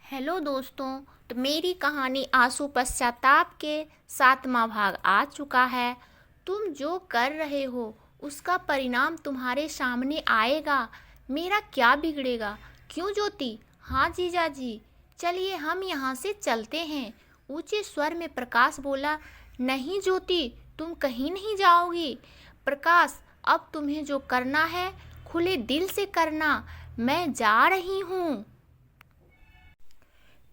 Hello दोस्तों। तो मेरी कहानी आंसू पश्चाताप के 7वां भाग आ चुका है। तुम जो कर रहे हो उसका परिणाम तुम्हारे सामने आएगा। मेरा क्या बिगड़ेगा? क्यों ज्योति? हाँ जीजा जी, चलिए हम यहाँ से चलते हैं। ऊंचे स्वर में प्रकाश बोला। नहीं ज्योति, तुम कहीं नहीं जाओगी। प्रकाश, अब तुम्हें जो करना है खुले दिल से करना। मैं जा रही हूँ।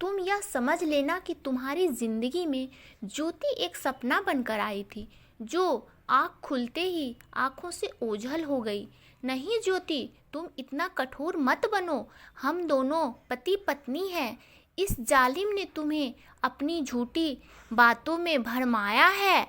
तुम यह समझ लेना कि तुम्हारी जिंदगी में ज्योति एक सपना बनकर आई थी, जो आँख खुलते ही आँखों से ओझल हो गई। नहीं ज्योति, तुम इतना कठोर मत बनो। हम दोनों पति पत्नी हैं। इस जालिम ने तुम्हें अपनी झूठी बातों में भरमाया है।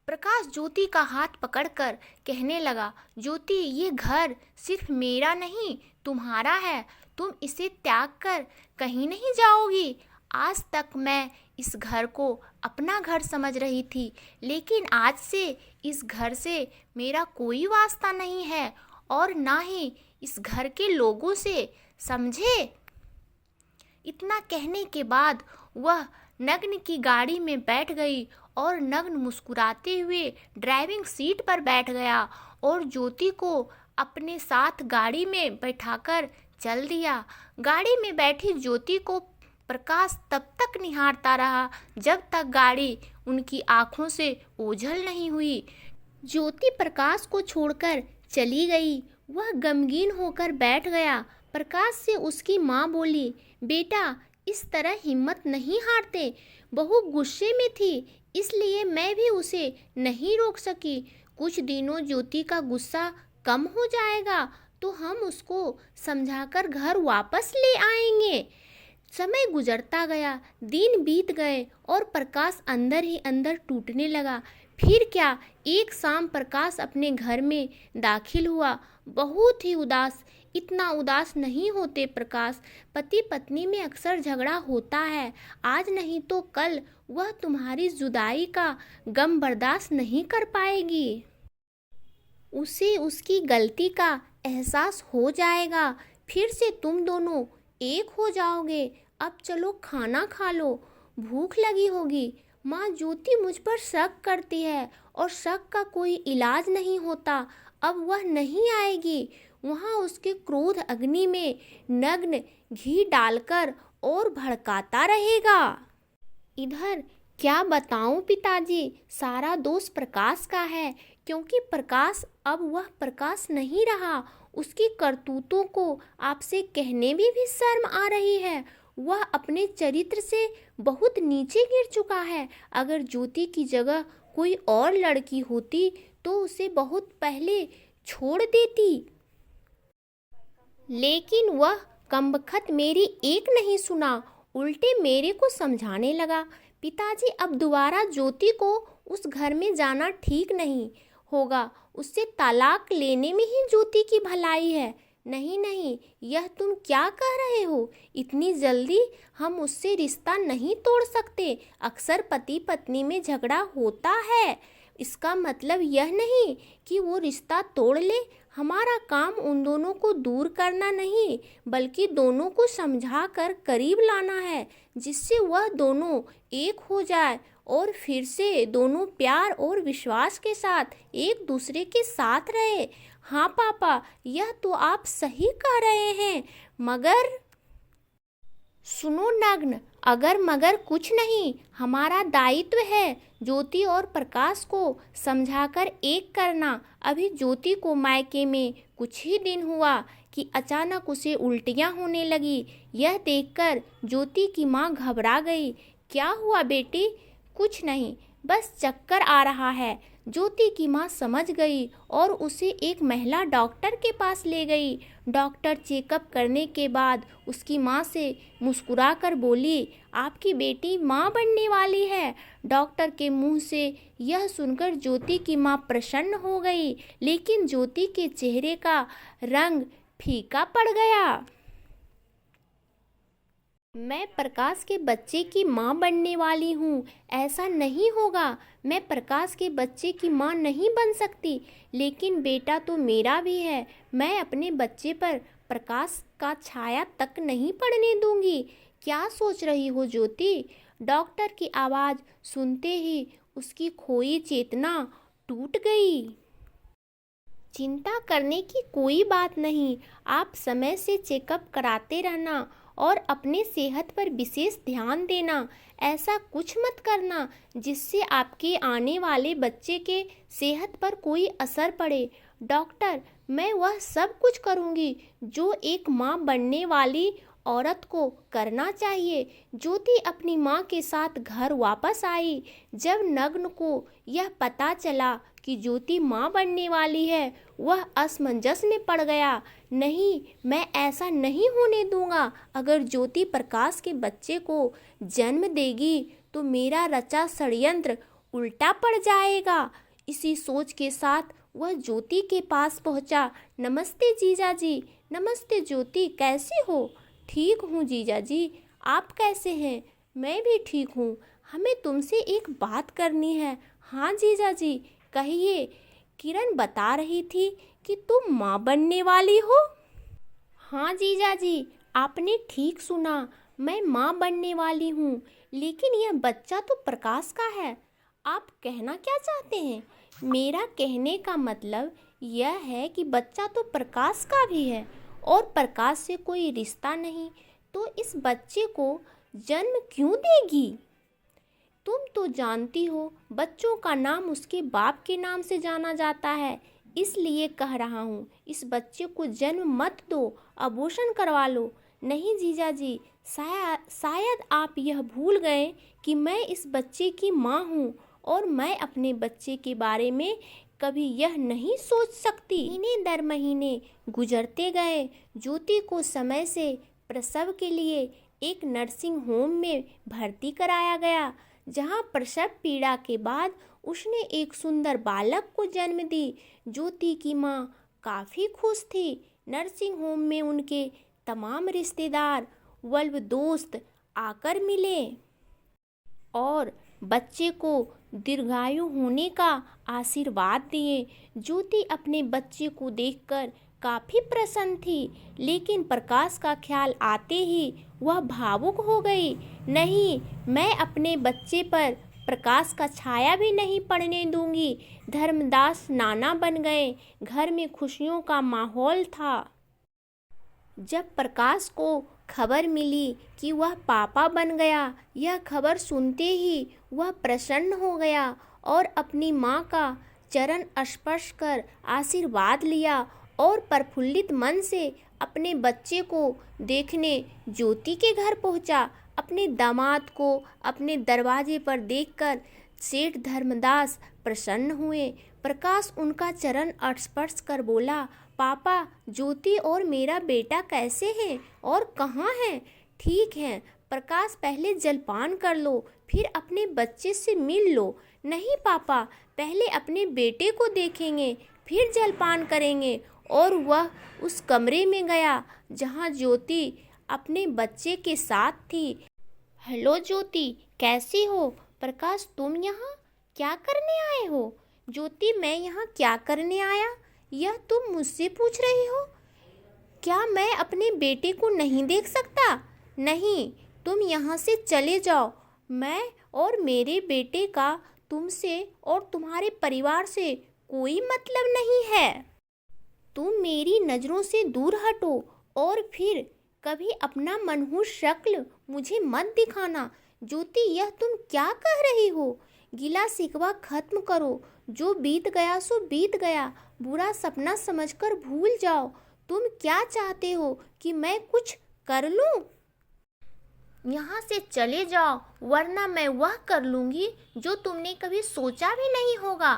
प्रकाश ज्योति का हाथ पकड़कर कहने लगा, ज्योति, ये घर सिर्फ मेरा नहीं तुम्हारा है। तुम इसे त्याग कर कहीं नहीं जाओगी। आज तक मैं इस घर को अपना घर समझ रही थी, लेकिन आज से इस घर से मेरा कोई वास्ता नहीं है और ना ही इस घर के लोगों से, समझे? इतना कहने के बाद वह नग्न की गाड़ी में बैठ गई और नग्न मुस्कुराते हुए ड्राइविंग सीट पर बैठ गया और ज्योति को अपने साथ गाड़ी में बैठाकर चल दिया। गाड़ी में बैठी ज्योति को प्रकाश तब तक निहारता रहा जब तक गाड़ी उनकी आंखों से ओझल नहीं हुई। ज्योति प्रकाश को छोड़कर चली गई। वह गमगीन होकर बैठ गया। प्रकाश से उसकी माँ बोली, बेटा, इस तरह हिम्मत नहीं हारते। बहू गुस्से में थी, इसलिए मैं भी उसे नहीं रोक सकी। कुछ दिनों ज्योति का गुस्सा कम हो जाएगा तो हम उसको समझाकर घर वापस ले आएंगे। समय गुजरता गया, दिन बीत गए और प्रकाश अंदर ही अंदर टूटने लगा। फिर क्या, एक शाम प्रकाश अपने घर में दाखिल हुआ, बहुत ही उदास। इतना उदास नहीं होते प्रकाश, पति पत्नी में अक्सर झगड़ा होता है। आज नहीं तो कल वह तुम्हारी जुदाई का गम बर्दाश्त नहीं कर पाएगी। उसे उसकी गलती का एहसास हो जाएगा। फिर से तुम दोनों एक हो जाओगे। अब चलो खाना खा लो, भूख लगी होगी। माँ ज्योति मुझ पर शक करती है और शक का कोई इलाज नहीं होता। अब वह नहीं आएगी। वहाँ उसके क्रोध अग्नि में नग्न घी डालकर और भड़काता रहेगा। इधर क्या बताऊं पिताजी, सारा दोष प्रकाश का है, क्योंकि प्रकाश अब वह प्रकाश नहीं रहा। उसकी करतूतों को आपसे कहने में भी शर्म आ रही है। वह अपने चरित्र से बहुत नीचे गिर चुका है। अगर ज्योति की जगह कोई और लड़की होती तो उसे बहुत पहले छोड़ देती, लेकिन वह कमबख्त मेरी एक नहीं सुना, उल्टे मेरे को समझाने लगा। पिताजी, अब दोबारा ज्योति को उस घर में जाना ठीक नहीं होगा। उससे तलाक लेने में ही ज्योति की भलाई है। नहीं नहीं, यह तुम क्या कह रहे हो? इतनी जल्दी हम उससे रिश्ता नहीं तोड़ सकते। अक्सर पति पत्नी में झगड़ा होता है, इसका मतलब यह नहीं कि वो रिश्ता तोड़ ले। हमारा काम उन दोनों को दूर करना नहीं, बल्कि दोनों को समझा कर करीब लाना है, जिससे वह दोनों एक हो जाए और फिर से दोनों प्यार और विश्वास के साथ एक दूसरे के साथ रहे। हाँ पापा, यह तो आप सही कह रहे हैं, मगर सुनो नग्न, अगर मगर कुछ नहीं, हमारा दायित्व है ज्योति और प्रकाश को समझाकर एक करना। अभी ज्योति को मायके में कुछ ही दिन हुआ कि अचानक उसे उल्टियाँ होने लगी। यह देखकर ज्योति की माँ घबरा गई। क्या हुआ बेटी? कुछ नहीं, बस चक्कर आ रहा है। ज्योति की माँ समझ गई और उसे एक महिला डॉक्टर के पास ले गई। डॉक्टर चेकअप करने के बाद उसकी माँ से मुस्कुराकर बोली, आपकी बेटी माँ बनने वाली है। डॉक्टर के मुंह से यह सुनकर ज्योति की माँ प्रसन्न हो गई, लेकिन ज्योति के चेहरे का रंग फीका पड़ गया। मैं प्रकाश के बच्चे की माँ बनने वाली हूँ, ऐसा नहीं होगा। मैं प्रकाश के बच्चे की माँ नहीं बन सकती, लेकिन बेटा तो मेरा भी है। मैं अपने बच्चे पर प्रकाश का छाया तक नहीं पड़ने दूंगी। क्या सोच रही हो ज्योति? डॉक्टर की आवाज़ सुनते ही उसकी खोई चेतना टूट गई। चिंता करने की कोई बात नहीं। आप समय से चेकअप कराते रहना और अपने सेहत पर विशेष ध्यान देना। ऐसा कुछ मत करना जिससे आपके आने वाले बच्चे के सेहत पर कोई असर पड़े। डॉक्टर, मैं वह सब कुछ करूंगी जो एक माँ बनने वाली औरत को करना चाहिए। ज्योति अपनी माँ के साथ घर वापस आई। जब नग्न को यह पता चला कि ज्योति माँ बनने वाली है, वह असमंजस में पड़ गया। नहीं, मैं ऐसा नहीं होने दूंगा। अगर ज्योति प्रकाश के बच्चे को जन्म देगी तो मेरा रचा षड्यंत्र उल्टा पड़ जाएगा। इसी सोच के साथ वह ज्योति के पास पहुंचा। नमस्ते जीजा जी। नमस्ते ज्योति, कैसी हो? ठीक हूँ जीजा जी, आप कैसे हैं? मैं भी ठीक हूँ। हमें तुमसे एक बात करनी है। हाँ जीजा जी, कहिए। किरण बता रही थी कि तुम माँ बनने वाली हो। हाँ जीजा जी, आपने ठीक सुना, मैं माँ बनने वाली हूँ। लेकिन यह बच्चा तो प्रकाश का है। आप कहना क्या चाहते हैं? मेरा कहने का मतलब यह है कि बच्चा तो प्रकाश का भी है और प्रकाश से कोई रिश्ता नहीं, तो इस बच्चे को जन्म क्यों देगी? तुम तो जानती हो, बच्चों का नाम उसके बाप के नाम से जाना जाता है। इसलिए कह रहा हूँ, इस बच्चे को जन्म मत दो, अबॉर्शन करवा लो। नहीं जीजा जी, शायद आप यह भूल गए कि मैं इस बच्चे की माँ हूँ और मैं अपने बच्चे के बारे में कभी यह नहीं सोच सकती। महीने दर महीने गुजरते गए। ज्योति को समय से प्रसव के लिए एक नर्सिंग होम में भर्ती कराया गया, जहां प्रसव पीड़ा के बाद उसने एक सुंदर बालक को जन्म दी। ज्योति की माँ काफ़ी खुश थी। नर्सिंग होम में उनके तमाम रिश्तेदार वल्ब दोस्त आकर मिले और बच्चे को दीर्घायु होने का आशीर्वाद दिए। ज्योति अपने बच्चे को देखकर काफ़ी प्रसन्न थी, लेकिन प्रकाश का ख्याल आते ही वह भावुक हो गई। नहीं, मैं अपने बच्चे पर प्रकाश का छाया भी नहीं पड़ने दूंगी। धर्मदास नाना बन गए। घर में खुशियों का माहौल था। जब प्रकाश को खबर मिली कि वह पापा बन गया, यह खबर सुनते ही वह प्रसन्न हो गया और अपनी माँ का चरण स्पर्श कर आशीर्वाद लिया और प्रफुल्लित मन से अपने बच्चे को देखने ज्योति के घर पहुँचा। अपने दामाद को अपने दरवाजे पर देखकर सेठ धर्मदास प्रसन्न हुए। प्रकाश उनका चरण स्पर्श कर बोला, पापा, ज्योति और मेरा बेटा कैसे हैं और कहाँ हैं? ठीक हैं। प्रकाश, पहले जलपान कर लो, फिर अपने बच्चे से मिल लो। नहीं पापा, पहले अपने बेटे को देखेंगे, फिर जलपान करेंगे। और वह उस कमरे में गया जहाँ ज्योति अपने बच्चे के साथ थी। हेलो ज्योति, कैसी हो? प्रकाश, तुम यहाँ क्या करने आए हो? ज्योति, मैं यहाँ क्या करने आया, यह तुम मुझसे पूछ रही हो? क्या मैं अपने बेटे को नहीं देख सकता? नहीं, तुम यहाँ से चले जाओ। मैं और मेरे बेटे का तुमसे और तुम्हारे परिवार से कोई मतलब नहीं है। तुम मेरी नज़रों से दूर हटो और फिर कभी अपना मनहूस शक्ल मुझे मत दिखाना। ज्योति, यह तुम क्या कह रही हो? गिला शिकवा खत्म करो। जो बीत गया सो बीत गया। बुरा सपना समझकर भूल जाओ। तुम क्या चाहते हो कि मैं कुछ कर लूं? यहाँ से चले जाओ, वरना मैं वह कर लूँगी जो तुमने कभी सोचा भी नहीं होगा।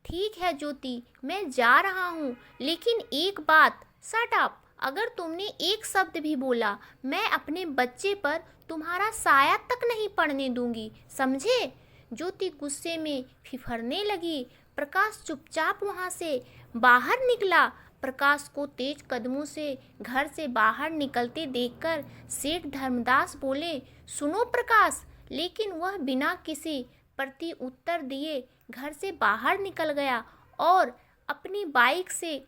ठीक है ज्योति, मैं जा रहा हूँ, लेकिन एक बात, शट अप। अगर तुमने एक शब्द भी बोला, मैं अपने बच्चे पर तुम्हारा साया तक नहीं पड़ने दूंगी, समझे? ज्योति गुस्से में फिफरने लगी। प्रकाश चुपचाप वहाँ से बाहर निकला। प्रकाश को तेज कदमों से घर से बाहर निकलते देखकर सेठ धर्मदास बोले, सुनो प्रकाश। लेकिन वह बिना किसी प्रति उत्तर दिए घर से बाहर निकल गया और अपनी बाइक से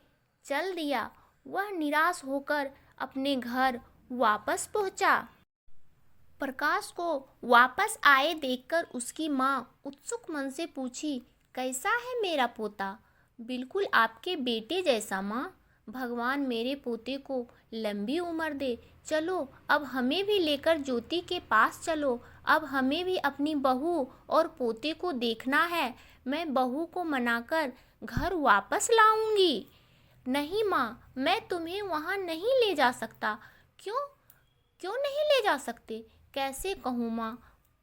चल दिया। वह निराश होकर अपने घर वापस पहुंचा। प्रकाश को वापस आए देखकर उसकी माँ उत्सुक मन से पूछी, कैसा है मेरा पोता? बिल्कुल आपके बेटे जैसा माँ। भगवान मेरे पोते को लंबी उम्र दे। चलो अब हमें भी लेकर ज्योति के पास चलो। अब हमें भी अपनी बहू और पोते को देखना है। मैं बहू को मनाकर घर वापस लाऊंगी। नहीं माँ, मैं तुम्हें वहाँ नहीं ले जा सकता। क्यों क्यों नहीं ले जा सकते? कैसे कहूँ माँ?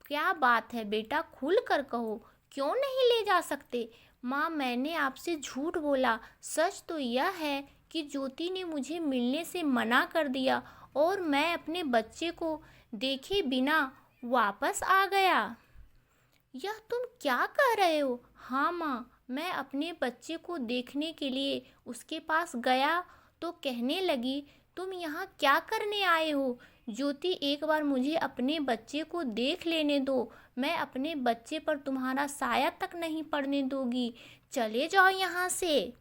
क्या बात है बेटा, खुल कर कहो, क्यों नहीं ले जा सकते? माँ, मैंने आपसे झूठ बोला। सच तो यह है कि ज्योति ने मुझे मिलने से मना कर दिया और मैं अपने बच्चे को देखे बिना वापस आ गया। यह तुम क्या कह रहे हो? हाँ माँ, मैं अपने बच्चे को देखने के लिए उसके पास गया तो कहने लगी, तुम यहाँ क्या करने आए हो? ज्योति, एक बार मुझे अपने बच्चे को देख लेने दो। मैं अपने बच्चे पर तुम्हारा साया तक नहीं पड़ने दूंगी। चले जाओ यहाँ से।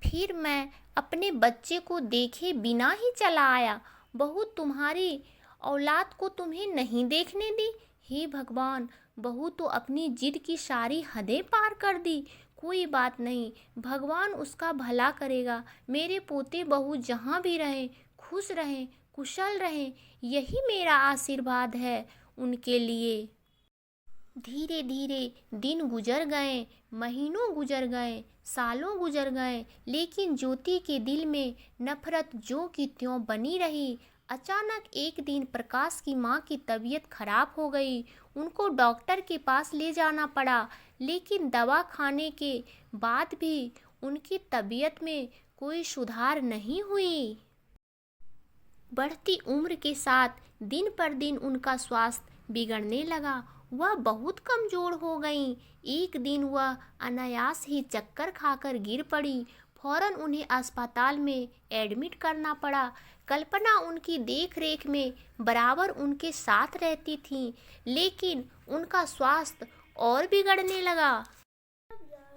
फिर मैं अपने बच्चे को देखे बिना ही चला आया। बहू, तुम्हारी औलाद को तुम्हें नहीं देखने दी। हे भगवान, बहू तो अपनी जिद की सारी हदें पार कर दी। कोई बात नहीं, भगवान उसका भला करेगा। मेरे पोते बहू जहाँ भी रहें, खुश रहें, कुशल रहें, यही मेरा आशीर्वाद है उनके लिए। धीरे धीरे दिन गुजर गए, महीनों गुजर गए, सालों गुजर गए, लेकिन ज्योति के दिल में नफरत ज्यों की त्यों बनी रही। अचानक एक दिन प्रकाश की माँ की तबीयत खराब हो गई। उनको डॉक्टर के पास ले जाना पड़ा, लेकिन दवा खाने के बाद भी उनकी तबीयत में कोई सुधार नहीं हुई। बढ़ती उम्र के साथ दिन पर दिन उनका स्वास्थ्य बिगड़ने लगा। वह बहुत कमज़ोर हो गईं। एक दिन वह अनायास ही चक्कर खाकर गिर पड़ी। फौरन उन्हें अस्पताल में एडमिट करना पड़ा। कल्पना उनकी देख रेख में बराबर उनके साथ रहती थी, लेकिन उनका स्वास्थ्य और बिगड़ने लगा,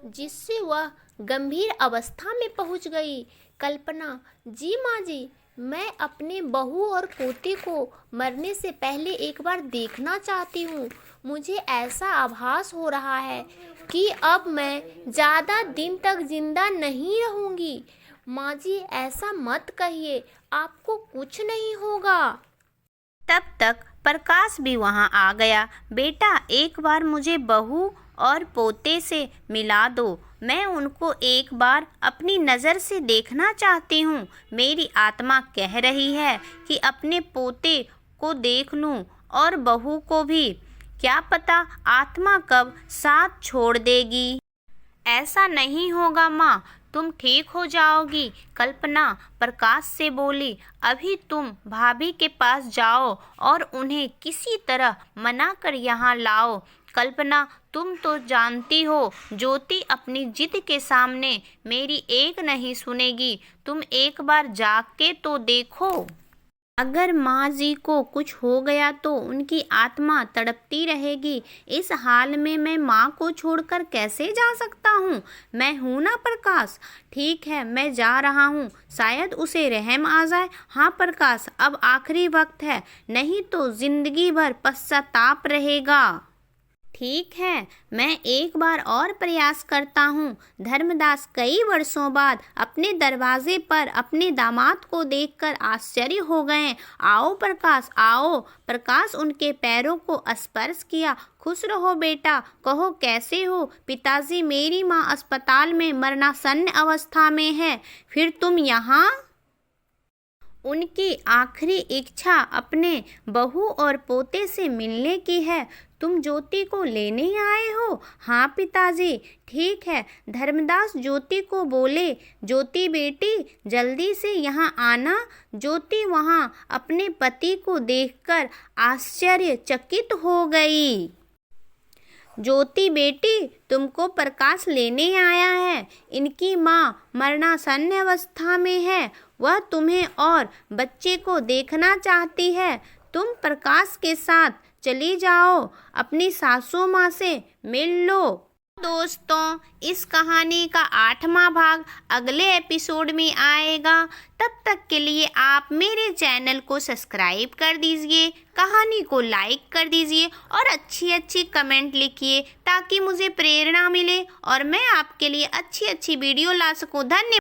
जिससे वह गंभीर अवस्था में पहुंच गई। कल्पना, जी माँ जी, मैं अपने बहू और पोते को मरने से पहले एक बार देखना चाहती हूँ। मुझे ऐसा आभास हो रहा है कि अब मैं ज़्यादा दिन तक जिंदा नहीं रहूँगी। माँ जी, ऐसा मत कहिए, आपको कुछ नहीं होगा। तब तक प्रकाश भी वहां आ गया। बेटा, एक बार मुझे बहू और पोते से मिला दो। मैं उनको एक बार अपनी नज़र से देखना चाहती हूँ। मेरी आत्मा कह रही है कि अपने पोते को देख लूँ और बहू को भी। क्या पता आत्मा कब साथ छोड़ देगी। ऐसा नहीं होगा माँ, तुम ठीक हो जाओगी। कल्पना प्रकाश से बोली, अभी तुम भाभी के पास जाओ और उन्हें किसी तरह मना कर यहाँ लाओ। कल्पना, तुम तो जानती हो ज्योति अपनी जिद के सामने मेरी एक नहीं सुनेगी। तुम एक बार जाके तो देखो। अगर माँ जी को कुछ हो गया तो उनकी आत्मा तड़पती रहेगी। इस हाल में मैं माँ को छोड़कर कैसे जा सकता हूँ? मैं हूँ ना प्रकाश। ठीक है, मैं जा रहा हूँ, शायद उसे रहम आ जाए। हाँ प्रकाश, अब आखिरी वक्त है, नहीं तो जिंदगी भर पश्चाताप रहेगा। ठीक है, मैं एक बार और प्रयास करता हूँ। धर्मदास कई वर्षों बाद अपने दरवाजे पर अपने दामाद को देखकर आश्चर्य हो गए। आओ प्रकाश, आओ। प्रकाश उनके पैरों को स्पर्श किया। खुश रहो बेटा, कहो कैसे हो? पिताजी, मेरी माँ अस्पताल में मरणासन्न अवस्था में है, फिर तुम यहाँ? उनकी आखिरी इच्छा अपने बहू और पोते से मिलने की है। तुम ज्योति को लेने आए हो? हाँ पिताजी। ठीक है। धर्मदास ज्योति को बोले, ज्योति बेटी, जल्दी से यहाँ आना। ज्योति वहाँ अपने पति को देखकर आश्चर्यचकित हो गई। ज्योति बेटी, तुमको प्रकाश लेने आया है। इनकी माँ मरणासन्न अवस्था में है। वह तुम्हें और बच्चे को देखना चाहती है। तुम प्रकाश के साथ चली जाओ, अपनी सासू माँ से मिल लो। दोस्तों, इस कहानी का 8वां भाग अगले एपिसोड में आएगा। तब तक के लिए आप मेरे चैनल को सब्सक्राइब कर दीजिए, कहानी को लाइक कर दीजिए और अच्छी अच्छी कमेंट लिखिए ताकि मुझे प्रेरणा मिले और मैं आपके लिए अच्छी अच्छी वीडियो ला सकूं। धन्यवाद।